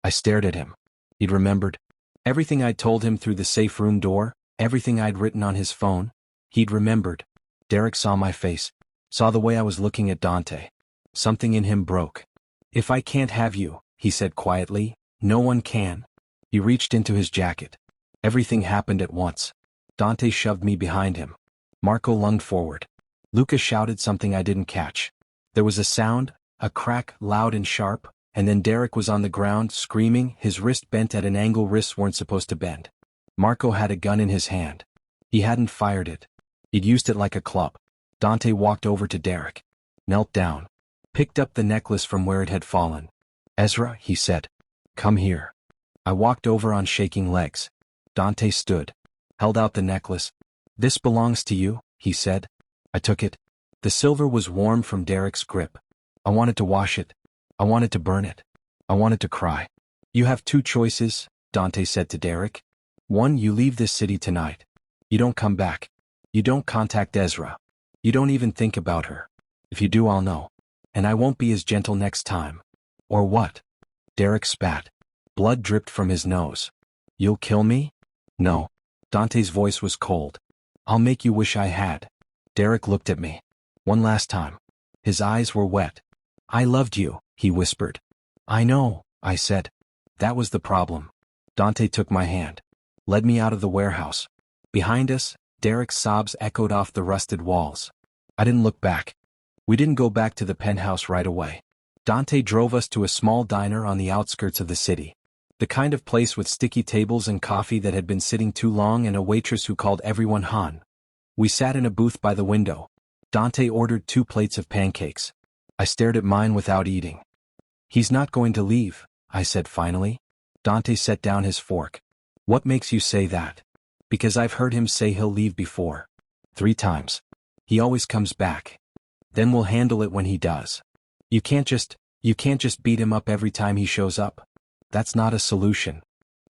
I stared at him. He'd remembered. Everything I'd told him through the safe room door, everything I'd written on his phone. He'd remembered. Derek saw my face. Saw the way I was looking at Dante. Something in him broke. If I can't have you, he said quietly, no one can. He reached into his jacket. Everything happened at once. Dante shoved me behind him. Marco lunged forward. Luca shouted something I didn't catch. There was a sound, a crack, loud and sharp, and then Derek was on the ground, screaming, his wrist bent at an angle wrists weren't supposed to bend. Marco had a gun in his hand. He hadn't fired it. He'd used it like a club. Dante walked over to Derek. Knelt down. Picked up the necklace from where it had fallen. Ezra, he said. Come here. I walked over on shaking legs. Dante stood. Held out the necklace. This belongs to you, he said. I took it. The silver was warm from Derek's grip. I wanted to wash it. I wanted to burn it. I wanted to cry. You have two choices, Dante said to Derek. One, you leave this city tonight. You don't come back. You don't contact Ezra. You don't even think about her. If you do, I'll know. And I won't be as gentle next time. Or what? Derek spat. Blood dripped from his nose. You'll kill me? No. Dante's voice was cold. I'll make you wish I had. Derek looked at me. One last time. His eyes were wet. I loved you, he whispered. I know, I said. That was the problem. Dante took my hand. Led me out of the warehouse. Behind us, Derek's sobs echoed off the rusted walls. I didn't look back. We didn't go back to the penthouse right away. Dante drove us to a small diner on the outskirts of the city. The kind of place with sticky tables and coffee that had been sitting too long and a waitress who called everyone Han. We sat in a booth by the window. Dante ordered 2 plates of pancakes. I stared at mine without eating. He's not going to leave, I said finally. Dante set down his fork. What makes you say that? Because I've heard him say he'll leave before. 3 times. He always comes back. Then we'll handle it when he does. You can't just beat him up every time he shows up. That's not a solution.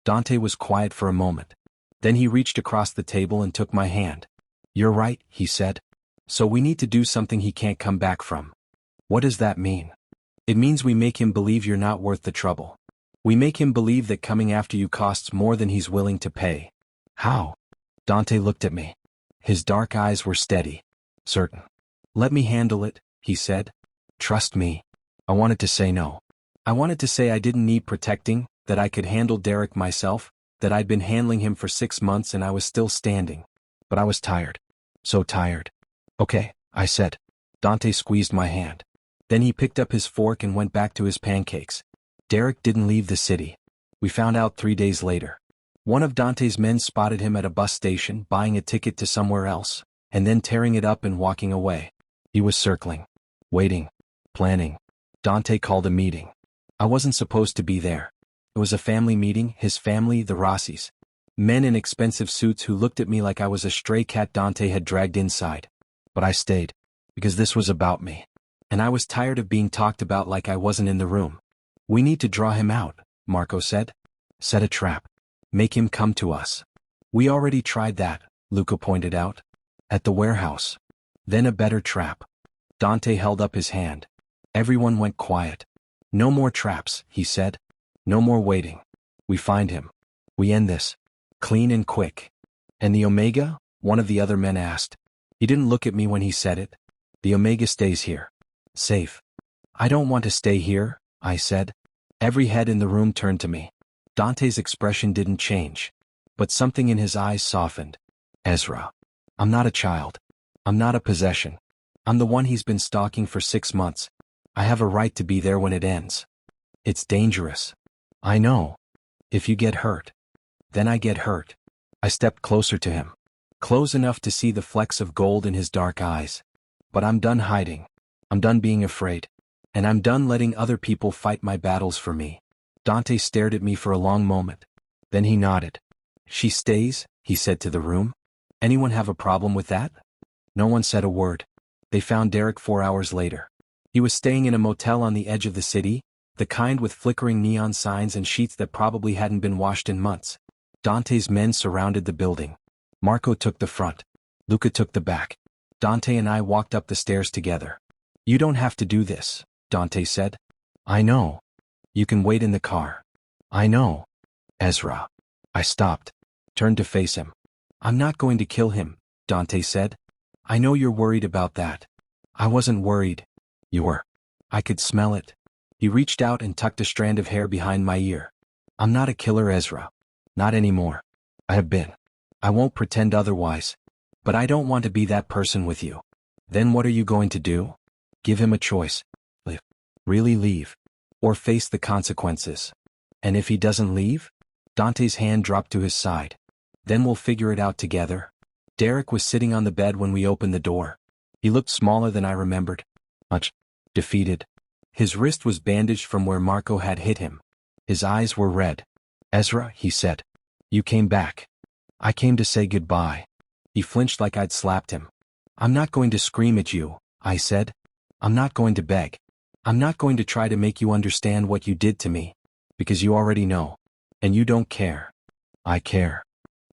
Dante was quiet for a moment. Then he reached across the table and took my hand. You're right, he said. So we need to do something he can't come back from. What does that mean? It means we make him believe you're not worth the trouble. We make him believe that coming after you costs more than he's willing to pay. How? Dante looked at me. His dark eyes were steady. Certain. Let me handle it, he said. Trust me. I wanted to say no. I wanted to say I didn't need protecting, that I could handle Derek myself, that I'd been handling him for 6 months and I was still standing. But I was tired. So tired. Okay, I said. Dante squeezed my hand. Then he picked up his fork and went back to his pancakes. Derek didn't leave the city. We found out 3 days later. One of Dante's men spotted him at a bus station buying a ticket to somewhere else, and then tearing it up and walking away. He was circling. Waiting. Planning. Dante called a meeting. I wasn't supposed to be there. It was a family meeting, his family, the Rossis. Men in expensive suits who looked at me like I was a stray cat Dante had dragged inside. But I stayed. Because this was about me. And I was tired of being talked about like I wasn't in the room. We need to draw him out, Marco said. Set a trap. Make him come to us. We already tried that, Luca pointed out. At the warehouse. Then a better trap. Dante held up his hand. Everyone went quiet. No more traps, he said. No more waiting. We find him. We end this. Clean and quick. And the Omega? One of the other men asked. He didn't look at me when he said it. The Omega stays here. Safe. I don't want to stay here, I said. Every head in the room turned to me. Dante's expression didn't change. but something in his eyes softened. Ezra. I'm not a child. I'm not a possession. I'm the one he's been stalking for 6 months. I have a right to be there when it ends. It's dangerous. I know. If you get hurt, then I get hurt. I stepped closer to him. Close enough to see the flecks of gold in his dark eyes. But I'm done hiding. I'm done being afraid. And I'm done letting other people fight my battles for me. Dante stared at me for a long moment. Then he nodded. She stays, he said to the room. Anyone have a problem with that? No one said a word. They found Derek 4 hours later. He was staying in a motel on the edge of the city, the kind with flickering neon signs and sheets that probably hadn't been washed in months. Dante's men surrounded the building. Marco took the front. Luca took the back. Dante and I walked up the stairs together. You don't have to do this, Dante said. I know. You can wait in the car. I know. Ezra. I stopped. Turned to face him. I'm not going to kill him, Dante said. I know you're worried about that. I wasn't worried. You were. I could smell it. He reached out and tucked a strand of hair behind my ear. I'm not a killer, Ezra. Not anymore. I have been. I won't pretend otherwise. But I don't want to be that person with you. Then what are you going to do? Give him a choice. Leave. Really leave. Or face the consequences. And if he doesn't leave? Dante's hand dropped to his side. Then we'll figure it out together. Derek was sitting on the bed when we opened the door. He looked smaller than I remembered. Much. Defeated. His wrist was bandaged from where Marco had hit him. His eyes were red. Ezra, he said. You came back. I came to say goodbye. He flinched like I'd slapped him. I'm not going to scream at you, I said. I'm not going to beg. I'm not going to try to make you understand what you did to me. Because you already know. And you don't care. I care.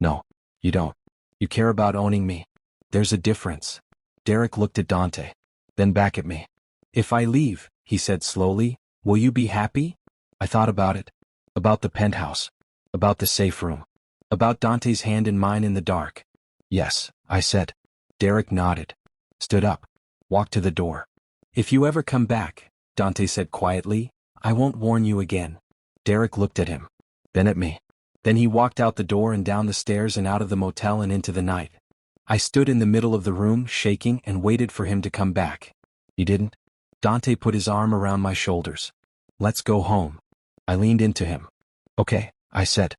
No, you don't. You care about owning me. There's a difference. Derek looked at Dante. Then back at me. If I leave, he said slowly, will you be happy? I thought about it. About the penthouse. About the safe room. About Dante's hand in mine in the dark. Yes, I said. Derek nodded. Stood up. Walked to the door. If you ever come back, Dante said quietly, I won't warn you again. Derek looked at him. Then at me. Then he walked out the door and down the stairs and out of the motel and into the night. I stood in the middle of the room, shaking, and waited for him to come back. He didn't. Dante put his arm around my shoulders. Let's go home. I leaned into him. Okay, I said.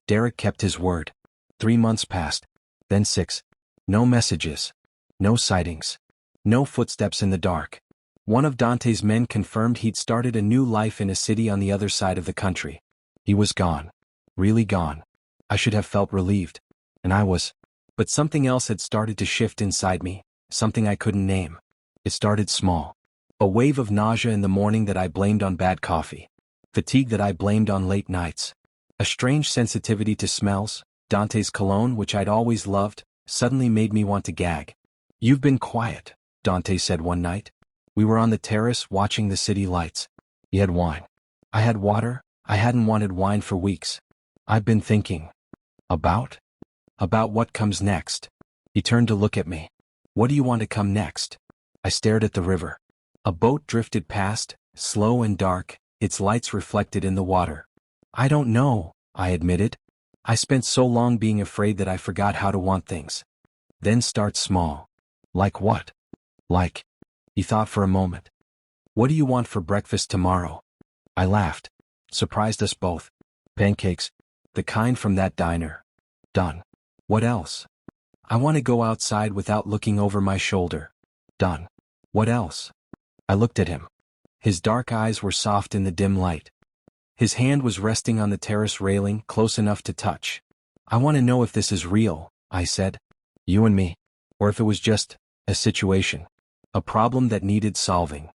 Derek kept his word. 3 months passed. Then 6. No messages. No sightings. No footsteps in the dark. One of Dante's men confirmed he'd started a new life in a city on the other side of the country. He was gone. Really gone. I should have felt relieved. And I was. But something else had started to shift inside me, something I couldn't name. It started small. A wave of nausea in the morning that I blamed on bad coffee. Fatigue that I blamed on late nights. A strange sensitivity to smells. Dante's cologne, which I'd always loved, suddenly made me want to gag. You've been quiet, Dante said one night. We were on the terrace watching the city lights. He had wine. I had water. I hadn't wanted wine for weeks. I've been thinking. About what comes next. He turned to look at me. What do you want to come next? I stared at the river. A boat drifted past, slow and dark, its lights reflected in the water. I don't know, I admitted. I spent so long being afraid that I forgot how to want things. Then start small. Like what? Like. He thought for a moment. What do you want for breakfast tomorrow? I laughed. Surprised us both. Pancakes. The kind from that diner. Done. What else? I want to go outside without looking over my shoulder. Done. What else? I looked at him. His dark eyes were soft in the dim light. His hand was resting on the terrace railing, close enough to touch. I want to know if this is real, I said. You and me. Or if it was just a situation. A problem that needed solving.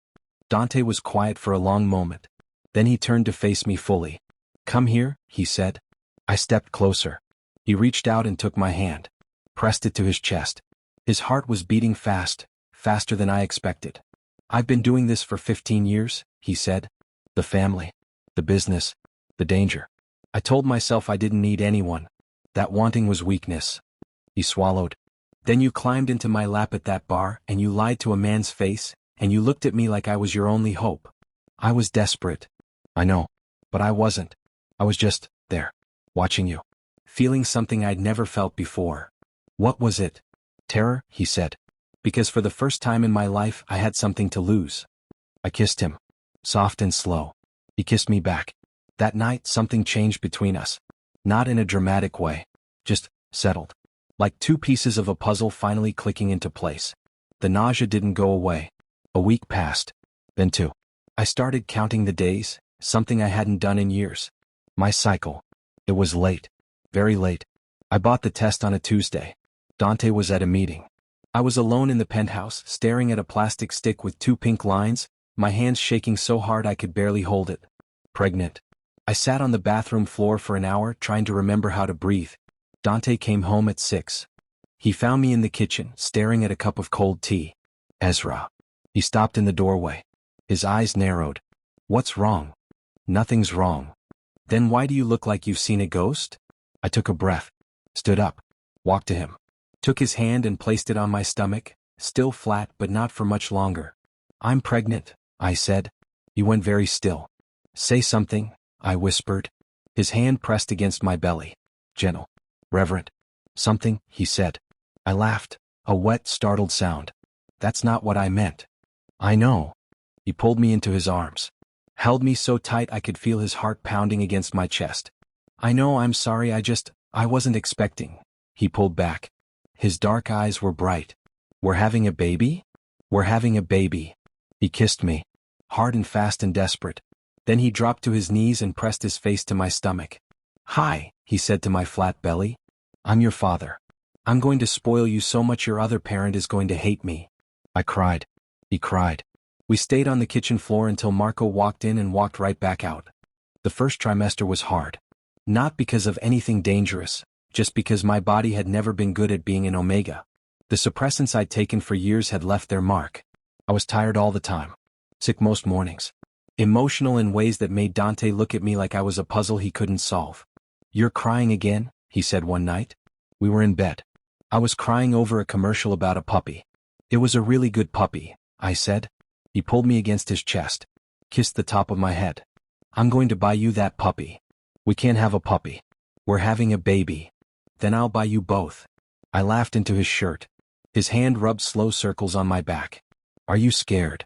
Dante was quiet for a long moment. Then he turned to face me fully. Come here, he said. I stepped closer. He reached out and took my hand. Pressed it to his chest. His heart was beating fast, faster than I expected. I've been doing this for 15 years, he said. The family. The business. The danger. I told myself I didn't need anyone. That wanting was weakness. He swallowed. Then you climbed into my lap at that bar, and you lied to a man's face, and you looked at me like I was your only hope. I was desperate. I know. But I wasn't. I was just there. Watching you. feeling something I'd never felt before. What was it? Terror, he said. Because for the first time in my life I had something to lose. I kissed him. Soft and slow. He kissed me back. That night something changed between us. Not in a dramatic way. Just settled. Like two pieces of a puzzle finally clicking into place. The nausea didn't go away. A week passed. Then two. I started counting the days, something I hadn't done in years. My cycle. It was late. Very late. I bought the test on a Tuesday. Dante was at a meeting. I was alone in the penthouse, staring at a plastic stick with two pink lines, my hands shaking so hard I could barely hold it. Pregnant. I sat on the bathroom floor for an hour trying to remember how to breathe. Dante came home at 6. He found me in the kitchen, staring at a cup of cold tea. Ezra. He stopped in the doorway. His eyes narrowed. What's wrong? Nothing's wrong. Then why do you look like you've seen a ghost? I took a breath. Stood up. Walked to him. Took his hand and placed it on my stomach, still flat but not for much longer. I'm pregnant, I said. He went very still. Say something, I whispered. His hand pressed against my belly. Gentle. Reverent. Something, he said. I laughed, a wet, startled sound. That's not what I meant. I know. He pulled me into his arms. Held me so tight I could feel his heart pounding against my chest. I know, I'm sorry, I wasn't expecting. He pulled back. His dark eyes were bright. We're having a baby? We're having a baby. He kissed me. Hard and fast and desperate. Then he dropped to his knees and pressed his face to my stomach. Hi, he said to my flat belly. I'm your father. I'm going to spoil you so much your other parent is going to hate me. I cried. He cried. We stayed on the kitchen floor until Marco walked in and walked right back out. The first trimester was hard. Not because of anything dangerous, just because my body had never been good at being an omega. The suppressants I'd taken for years had left their mark. I was tired all the time. Sick most mornings. Emotional in ways that made Dante look at me like I was a puzzle he couldn't solve. You're crying again, he said one night. We were in bed. I was crying over a commercial about a puppy. It was a really good puppy, I said. He pulled me against his chest. Kissed the top of my head. I'm going to buy you that puppy. We can't have a puppy. We're having a baby. Then I'll buy you both. I laughed into his shirt. His hand rubbed slow circles on my back. Are you scared?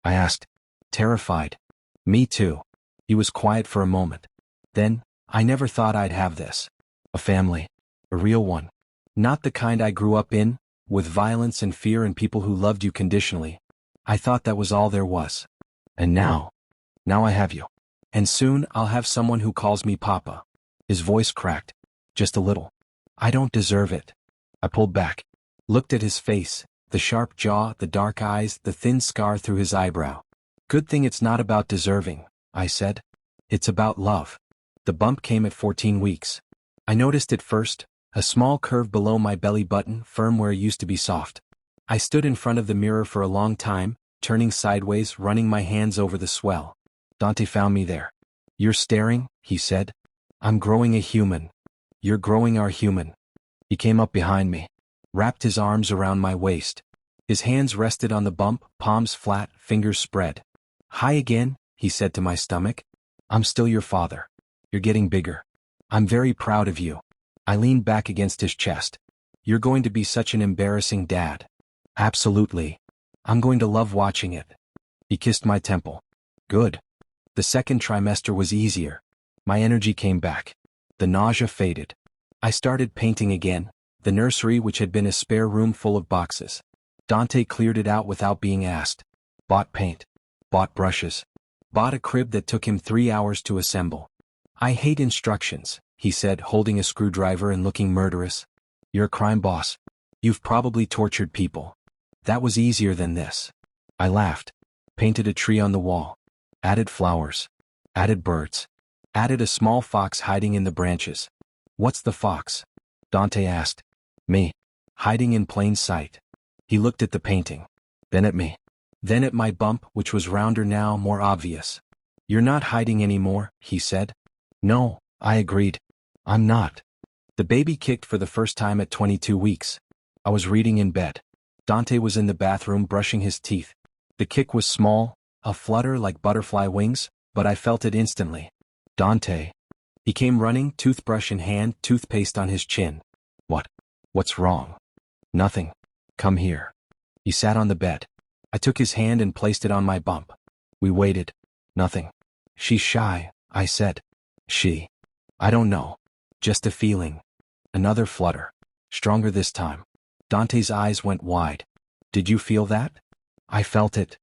I asked. Terrified. Me too. He was quiet for a moment. Then, I never thought I'd have this. A family. A real one. Not the kind I grew up in, with violence and fear and people who loved you conditionally. I thought that was all there was. And now I have you. And soon I'll have someone who calls me Papa. His voice cracked. Just a little. I don't deserve it. I pulled back. Looked at his face, the sharp jaw, the dark eyes, the thin scar through his eyebrow. Good thing it's not about deserving, I said. It's about love. The bump came at 14 weeks. I noticed it first, a small curve below my belly button, firm where it used to be soft. I stood in front of the mirror for a long time, turning sideways, running my hands over the swell. Dante found me there. You're staring, he said. I'm growing a human. You're growing our human. He came up behind me, wrapped his arms around my waist. His hands rested on the bump, palms flat, fingers spread. Hi again, he said to my stomach. I'm still your father. You're getting bigger. I'm very proud of you. I leaned back against his chest. You're going to be such an embarrassing dad. Absolutely. I'm going to love watching it. He kissed my temple. Good. The second trimester was easier. My energy came back. The nausea faded. I started painting again, the nursery which had been a spare room full of boxes. Dante cleared it out without being asked. Bought paint. Bought brushes. Bought a crib that took him 3 hours to assemble. I hate instructions, he said, holding a screwdriver and looking murderous. You're a crime boss. You've probably tortured people. That was easier than this. I laughed. Painted a tree on the wall. Added flowers. Added birds. Added a small fox hiding in the branches. What's the fox? Dante asked. Me. Hiding in plain sight. He looked at the painting. Then at me. Then at my bump, which was rounder now, more obvious. You're not hiding anymore, he said. No, I agreed. I'm not. The baby kicked for the first time at 22 weeks. I was reading in bed. Dante was in the bathroom brushing his teeth. The kick was small, a flutter like butterfly wings, but I felt it instantly. Dante. He came running, toothbrush in hand, toothpaste on his chin. What? What's wrong? Nothing. Come here. He sat on the bed. I took his hand and placed it on my bump. We waited. Nothing. She's shy, I said. She. I don't know. Just a feeling. Another flutter. Stronger this time. Dante's eyes went wide. Did you feel that? I felt it.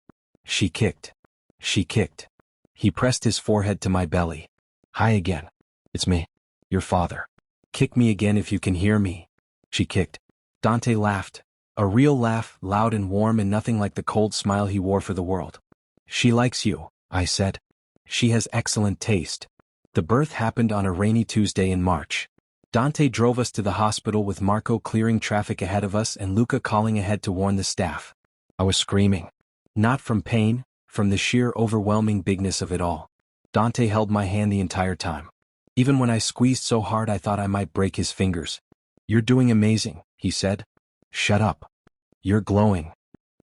She kicked. She kicked. He pressed his forehead to my belly. Hi again. It's me. Your father. Kick me again if you can hear me. She kicked. Dante laughed. A real laugh, loud and warm and nothing like the cold smile he wore for the world. She likes you, I said. She has excellent taste. The birth happened on a rainy Tuesday in March. Dante drove us to the hospital with Marco clearing traffic ahead of us and Luca calling ahead to warn the staff. I was screaming. Not from pain, from the sheer overwhelming bigness of it all. Dante held my hand the entire time. Even when I squeezed so hard I thought I might break his fingers. You're doing amazing, he said. Shut up. You're glowing.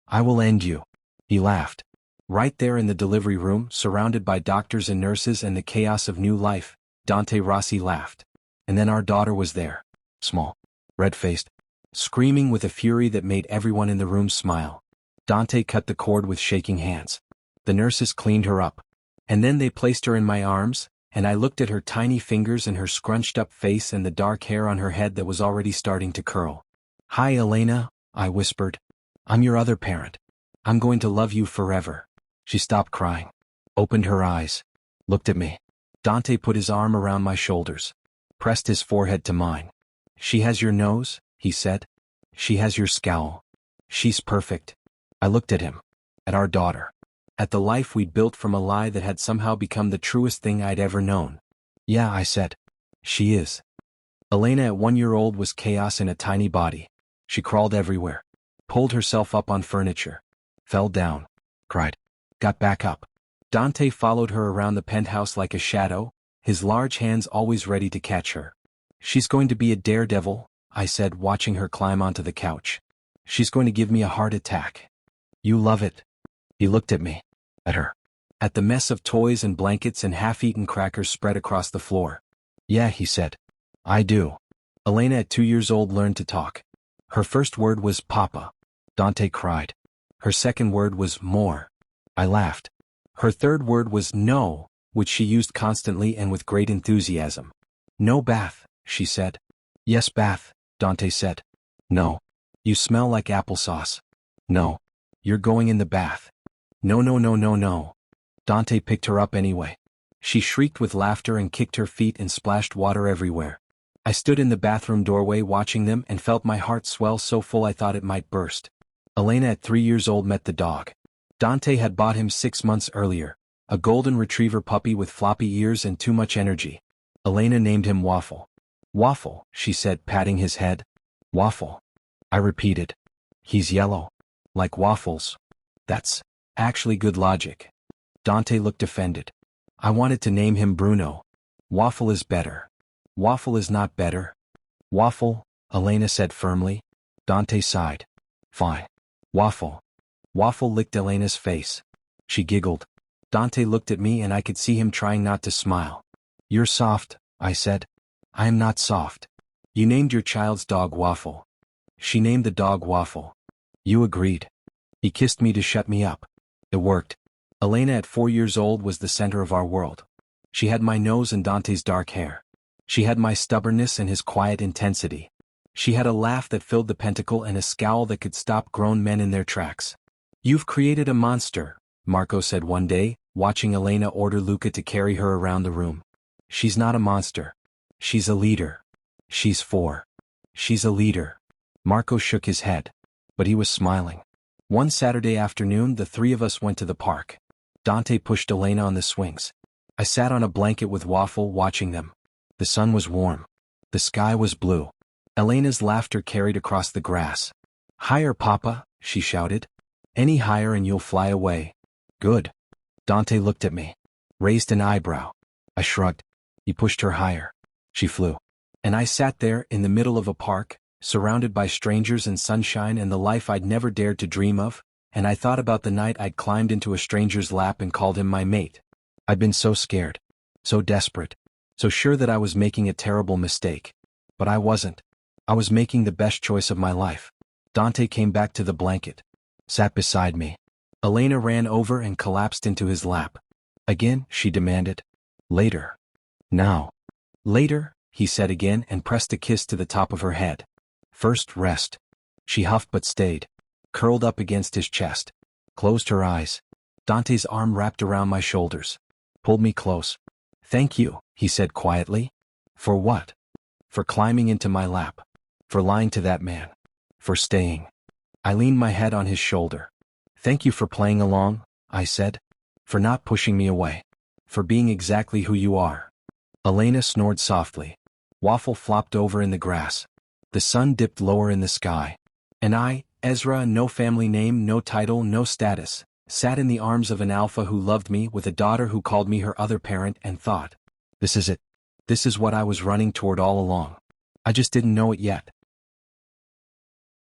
I will end you. He laughed. Right there in the delivery room, surrounded by doctors and nurses and the chaos of new life, Dante Rossi laughed. And then our daughter was there. Small. Red-faced. Screaming with a fury that made everyone in the room smile. Dante cut the cord with shaking hands. The nurses cleaned her up. And then they placed her in my arms, and I looked at her tiny fingers and her scrunched-up face and the dark hair on her head that was already starting to curl. Hi, Elena, I whispered. I'm your other parent. I'm going to love you forever. She stopped crying, opened her eyes, looked at me. Dante put his arm around my shoulders, pressed his forehead to mine. She has your nose, he said. She has your scowl. She's perfect. I looked at him, at our daughter, at the life we'd built from a lie that had somehow become the truest thing I'd ever known. Yeah, I said. She is. Elena at 1 year old was chaos in a tiny body. She crawled everywhere, pulled herself up on furniture, fell down, cried, got back up. Dante followed her around the penthouse like a shadow, his large hands always ready to catch her. She's going to be a daredevil, I said, watching her climb onto the couch. She's going to give me a heart attack. You love it. He looked at me, at her, at the mess of toys and blankets and half-eaten crackers spread across the floor. Yeah, he said. I do. Elena at 2 years old learned to talk. Her first word was Papa. Dante cried. Her second word was more. I laughed. Her third word was no, which she used constantly and with great enthusiasm. No bath, she said. Yes, bath, Dante said. No. You smell like applesauce. No. You're going in the bath. No, no, no, no, no. Dante picked her up anyway. She shrieked with laughter and kicked her feet and splashed water everywhere. I stood in the bathroom doorway watching them and felt my heart swell so full I thought it might burst. Elena at 3 years old met the dog. Dante had bought him 6 months earlier, a golden retriever puppy with floppy ears and too much energy. Elena named him Waffle. Waffle, she said, patting his head. Waffle. I repeated. He's yellow. Like waffles. That's actually good logic. Dante looked offended. I wanted to name him Bruno. Waffle is better. Waffle is not better. Waffle, Elena said firmly. Dante sighed. Fine. Waffle. Waffle licked Elena's face. She giggled. Dante looked at me and I could see him trying not to smile. You're soft, I said. I am not soft. You named your child's dog Waffle. She named the dog Waffle. You agreed. He kissed me to shut me up. It worked. Elena at 4 years old was the center of our world. She had my nose and Dante's dark hair. She had my stubbornness and his quiet intensity. She had a laugh that filled the pentacle and a scowl that could stop grown men in their tracks. You've created a monster, Marco said one day, watching Elena order Luca to carry her around the room. She's not a monster. She's a leader. She's 4. She's a leader. Marco shook his head. But he was smiling. One Saturday afternoon the three of us went to the park. Dante pushed Elena on the swings. I sat on a blanket with Waffle watching them. The sun was warm. The sky was blue. Elena's laughter carried across the grass. Higher, Papa, she shouted. Any higher and you'll fly away. Good. Dante looked at me. Raised an eyebrow. I shrugged. He pushed her higher. She flew. And I sat there in the middle of a park, surrounded by strangers and sunshine and the life I'd never dared to dream of, and I thought about the night I'd climbed into a stranger's lap and called him my mate. I'd been so scared. So desperate. so sure that I was making a terrible mistake. But I wasn't. I was making the best choice of my life. Dante came back to the blanket, sat beside me. Elena ran over and collapsed into his lap. Again, she demanded. Later. Now. Later, he said again and pressed a kiss to the top of her head. First, rest. She huffed but stayed, curled up against his chest, closed her eyes. Dante's arm wrapped around my shoulders, pulled me close. Thank you, he said quietly. For what? For climbing into my lap. For lying to that man. For staying. I leaned my head on his shoulder. Thank you for playing along, I said. For not pushing me away. For being exactly who you are. Elena snored softly. Waffle flopped over in the grass. The sun dipped lower in the sky. And I, Ezra, no family name, no title, no status, sat in the arms of an alpha who loved me with a daughter who called me her other parent and thought, this is it. This is what I was running toward all along. I just didn't know it yet.